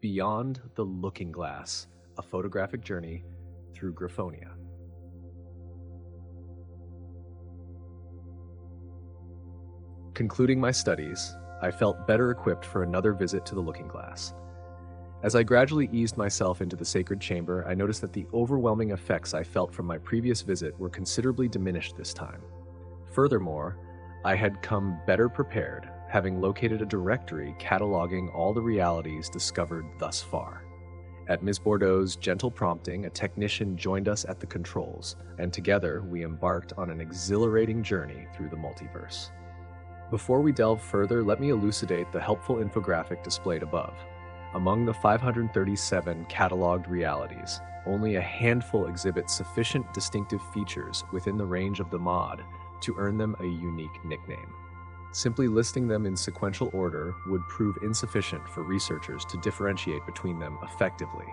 Beyond the Looking Glass, a photographic journey through Grphyonia. Concluding my studies, I felt better equipped for another visit to the Looking Glass. As I gradually eased myself into the sacred chamber, I noticed that the overwhelming effects I felt from my previous visit were considerably diminished this time. Furthermore, I had come better prepared, having located a directory cataloging all the realities discovered thus far. At Ms. Bordeaux's gentle prompting, a technician joined us at the controls, and together we embarked on an exhilarating journey through the multiverse. Before we delve further, let me elucidate the helpful infographic displayed above. Among the 537 cataloged realities, only a handful exhibit sufficient distinctive features within the range of the mod to earn them a unique nickname. Simply listing them in sequential order would prove insufficient for researchers to differentiate between them effectively.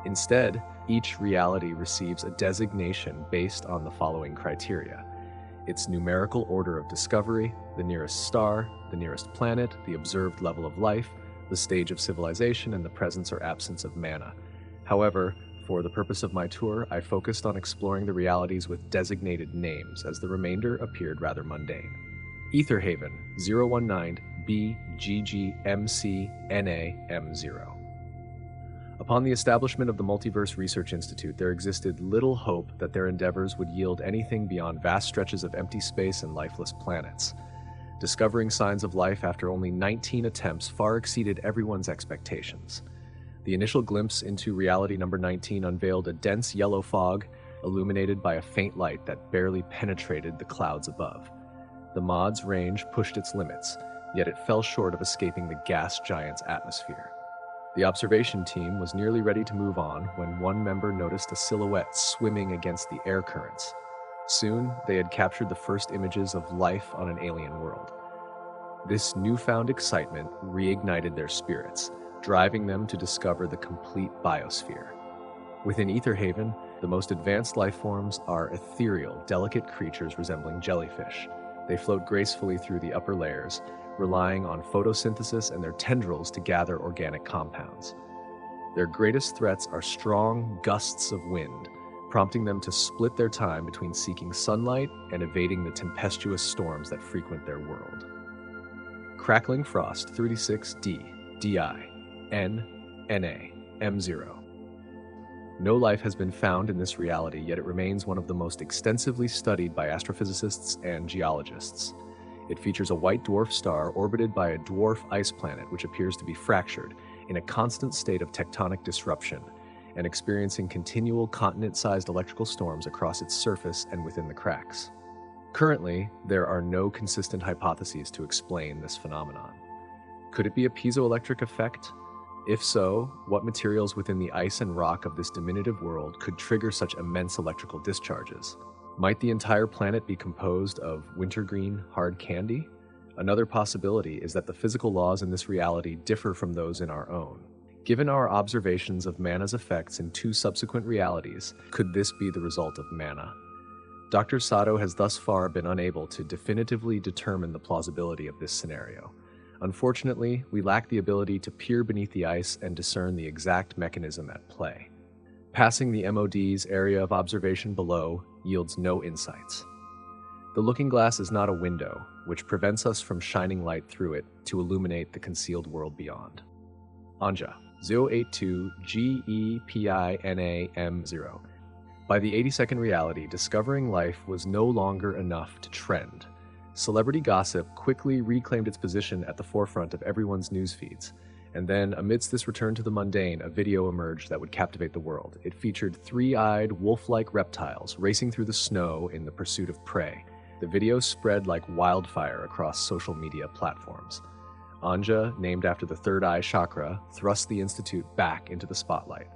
Instead, each reality receives a designation based on the following criteria: its numerical order of discovery, the nearest star, the nearest planet, the observed level of life, the stage of civilization, and the presence or absence of mana. However, for the purpose of my tour, I focused on exploring the realities with designated names, as the remainder appeared rather mundane. Etherhaven 019BGGMCNAM0. Upon the establishment of the Multiverse Research Institute, there existed little hope that their endeavors would yield anything beyond vast stretches of empty space and lifeless planets. Discovering signs of life after only 19 attempts far exceeded everyone's expectations. The initial glimpse into reality number 19 unveiled a dense yellow fog, illuminated by a faint light that barely penetrated the clouds above. The mod's range pushed its limits, yet it fell short of escaping the gas giant's atmosphere. The observation team was nearly ready to move on when one member noticed a silhouette swimming against the air currents. Soon, they had captured the first images of life on an alien world. This newfound excitement reignited their spirits, driving them to discover the complete biosphere. Within Etherhaven, the most advanced life forms are ethereal, delicate creatures resembling jellyfish. They float gracefully through the upper layers, relying on photosynthesis and their tendrils to gather organic compounds. Their greatest threats are strong gusts of wind, prompting them to split their time between seeking sunlight and evading the tempestuous storms that frequent their world. Crackling Frost 36D, DI, N, NA, M0. No life has been found in this reality, yet it remains one of the most extensively studied by astrophysicists and geologists. It features a white dwarf star orbited by a dwarf ice planet which appears to be fractured in a constant state of tectonic disruption and experiencing continual continent-sized electrical storms across its surface and within the cracks. Currently, there are no consistent hypotheses to explain this phenomenon. Could it be a piezoelectric effect? If so, what materials within the ice and rock of this diminutive world could trigger such immense electrical discharges? Might the entire planet be composed of wintergreen hard candy? Another possibility is that the physical laws in this reality differ from those in our own. Given our observations of mana's effects in 2 subsequent realities, could this be the result of mana? Dr. Sato has thus far been unable to definitively determine the plausibility of this scenario. Unfortunately, we lack the ability to peer beneath the ice and discern the exact mechanism at play. Passing the MOD's area of observation below yields no insights. The looking glass is not a window, which prevents us from shining light through it to illuminate the concealed world beyond. Anja 082GEPINAM0. By the 82nd reality, discovering life was no longer enough to trend. Celebrity gossip quickly reclaimed its position at the forefront of everyone's news feeds. And then, amidst this return to the mundane, a video emerged that would captivate the world. It featured 3-eyed, wolf-like reptiles racing through the snow in the pursuit of prey. The video spread like wildfire across social media platforms. Anja, named after the third eye chakra, thrust the Institute back into the spotlight.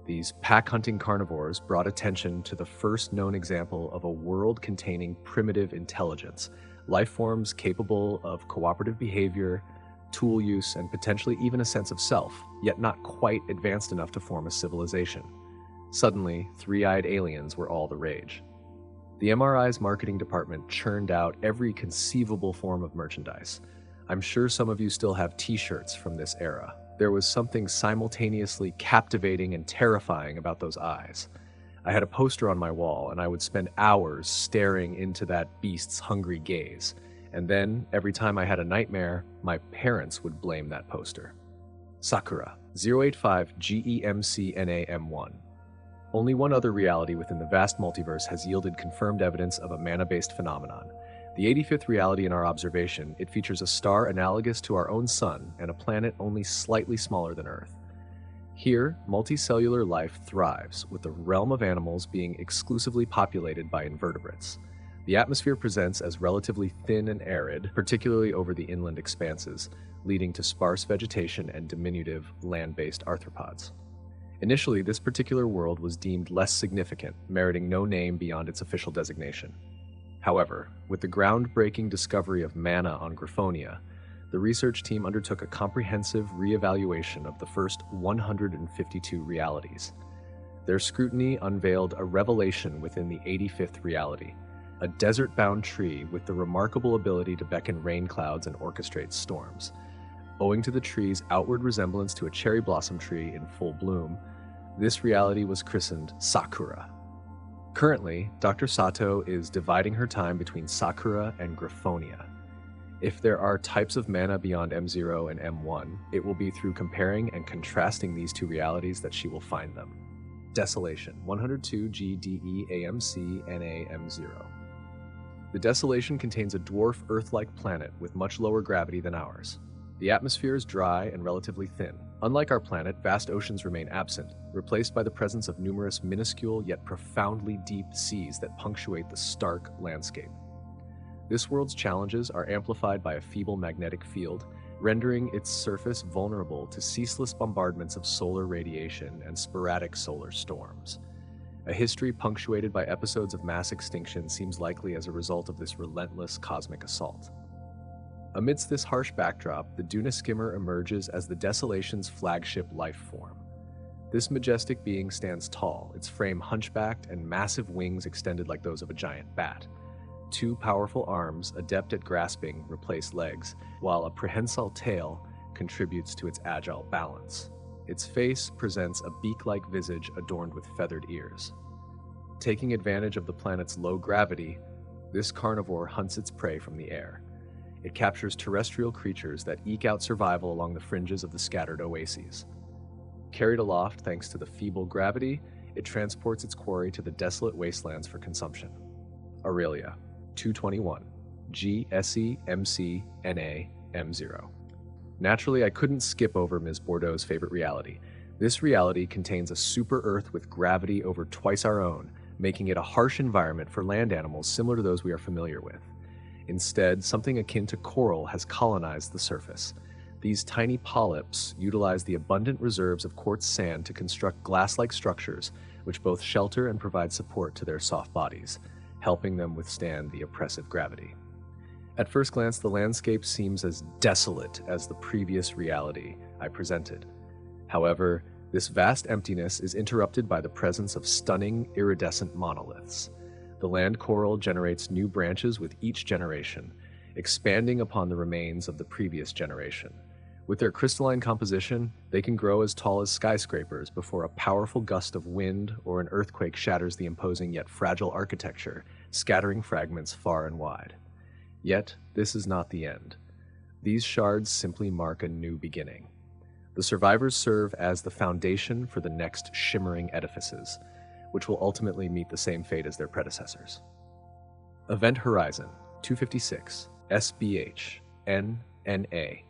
These pack-hunting carnivores brought attention to the first known example of a world containing primitive intelligence, life forms capable of cooperative behavior, tool use, and potentially even a sense of self, yet not quite advanced enough to form a civilization. Suddenly, 3-eyed aliens were all the rage. The MRI's marketing department churned out every conceivable form of merchandise. I'm sure some of you still have t-shirts from this era. There was something simultaneously captivating and terrifying about those eyes. I had a poster on my wall, and I would spend hours staring into that beast's hungry gaze. And then, every time I had a nightmare, my parents would blame that poster. Sakura, 085 GEMCNAM1. Only one other reality within the vast multiverse has yielded confirmed evidence of a mana-based phenomenon. The 85th reality in our observation, it features a star analogous to our own sun and a planet only slightly smaller than Earth. Here, multicellular life thrives, with the realm of animals being exclusively populated by invertebrates. The atmosphere presents as relatively thin and arid, particularly over the inland expanses, leading to sparse vegetation and diminutive land-based arthropods. Initially, this particular world was deemed less significant, meriting no name beyond its official designation. However, with the groundbreaking discovery of mana on Grphyonia, the research team undertook a comprehensive re-evaluation of the first 152 realities. Their scrutiny unveiled a revelation within the 85th reality, a desert-bound tree with the remarkable ability to beckon rain clouds and orchestrate storms. Owing to the tree's outward resemblance to a cherry blossom tree in full bloom, this reality was christened Sakura. Currently, Dr. Sato is dividing her time between Sakura and Grphyonia. If there are types of mana beyond M0 and M1, it will be through comparing and contrasting these two realities that she will find them. Desolation, 102 GDEAMCNAM0. The Desolation contains a dwarf Earth-like planet with much lower gravity than ours. The atmosphere is dry and relatively thin. Unlike our planet, vast oceans remain absent, replaced by the presence of numerous minuscule yet profoundly deep seas that punctuate the stark landscape. This world's challenges are amplified by a feeble magnetic field, rendering its surface vulnerable to ceaseless bombardments of solar radiation and sporadic solar storms. A history punctuated by episodes of mass extinction seems likely as a result of this relentless cosmic assault. Amidst this harsh backdrop, the Duna skimmer emerges as the Desolation's flagship life form. This majestic being stands tall, its frame hunchbacked and massive wings extended like those of a giant bat. Two powerful arms, adept at grasping, replace legs, while a prehensile tail contributes to its agile balance. Its face presents a beak-like visage adorned with feathered ears. Taking advantage of the planet's low gravity, this carnivore hunts its prey from the air. It captures terrestrial creatures that eke out survival along the fringes of the scattered oases. Carried aloft thanks to the feeble gravity, it transports its quarry to the desolate wastelands for consumption. Aurelia, 221, GSEMCNAM0. Naturally, I couldn't skip over Ms. Bordeaux's favorite reality. This reality contains a super Earth with gravity over twice our own, making it a harsh environment for land animals similar to those we are familiar with. Instead, something akin to coral has colonized the surface. These tiny polyps utilize the abundant reserves of quartz sand to construct glass-like structures, which both shelter and provide support to their soft bodies, helping them withstand the oppressive gravity. At first glance, the landscape seems as desolate as the previous reality I presented. However, this vast emptiness is interrupted by the presence of stunning, iridescent monoliths. The land coral generates new branches with each generation, expanding upon the remains of the previous generation. With their crystalline composition, they can grow as tall as skyscrapers before a powerful gust of wind or an earthquake shatters the imposing yet fragile architecture, scattering fragments far and wide. Yet, this is not the end. These shards simply mark a new beginning. The survivors serve as the foundation for the next shimmering edifices, which will ultimately meet the same fate as their predecessors. Event Horizon, 256, SBH, NNA,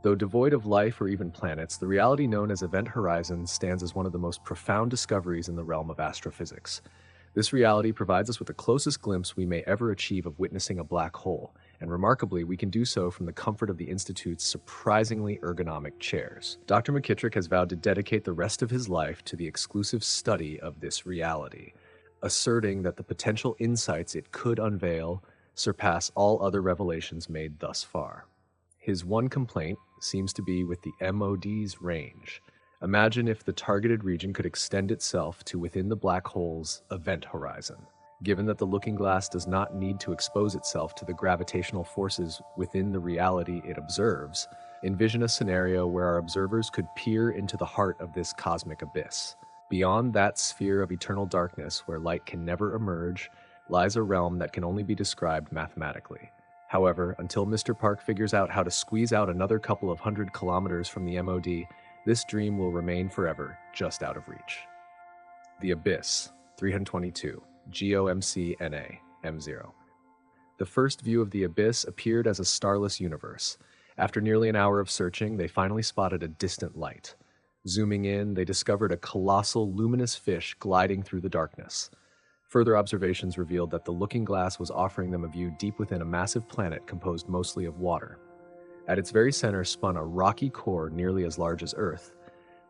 Though devoid of life or even planets, the reality known as Event Horizon stands as one of the most profound discoveries in the realm of astrophysics. This reality provides us with the closest glimpse we may ever achieve of witnessing a black hole, and remarkably, we can do so from the comfort of the Institute's surprisingly ergonomic chairs. Dr. McKittrick has vowed to dedicate the rest of his life to the exclusive study of this reality, asserting that the potential insights it could unveil surpass all other revelations made thus far. His one complaint seems to be with the MOD's range. Imagine if the targeted region could extend itself to within the black hole's event horizon. Given that the looking glass does not need to expose itself to the gravitational forces within the reality it observes, Envision a scenario where our observers could peer into the heart of this cosmic abyss. Beyond that sphere of eternal darkness where light can never emerge, lies a realm that can only be described mathematically. However, until Mr. Park figures out how to squeeze out another couple of 100 kilometers from the MOD, this dream will remain forever just out of reach. The Abyss, 322, GOMCNA, M0. The first view of the Abyss appeared as a starless universe. After nearly an hour of searching, they finally spotted a distant light. Zooming in, they discovered a colossal, luminous fish gliding through the darkness. Further observations revealed that the looking glass was offering them a view deep within a massive planet composed mostly of water. At its very center spun a rocky core nearly as large as Earth,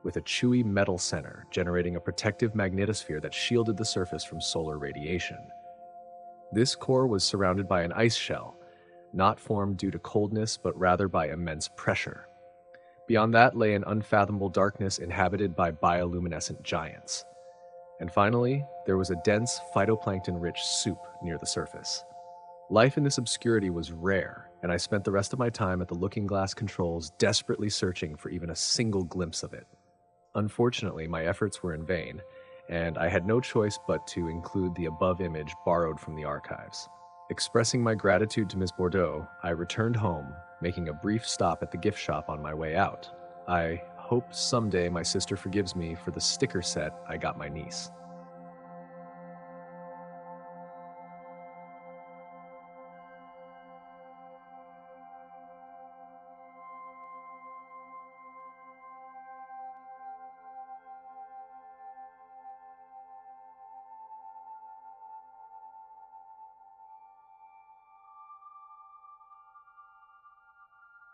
with a chewy metal center generating a protective magnetosphere that shielded the surface from solar radiation. This core was surrounded by an ice shell, not formed due to coldness but rather by immense pressure. Beyond that lay an unfathomable darkness inhabited by bioluminescent giants. And finally, there was a dense, phytoplankton-rich soup near the surface. Life in this obscurity was rare, and I spent the rest of my time at the looking glass controls desperately searching for even a single glimpse of it. Unfortunately, my efforts were in vain, and I had no choice but to include the above image borrowed from the archives. Expressing my gratitude to Ms. Bordeaux, I returned home, making a brief stop at the gift shop on my way out. I hope someday my sister forgives me for the sticker set I got my niece.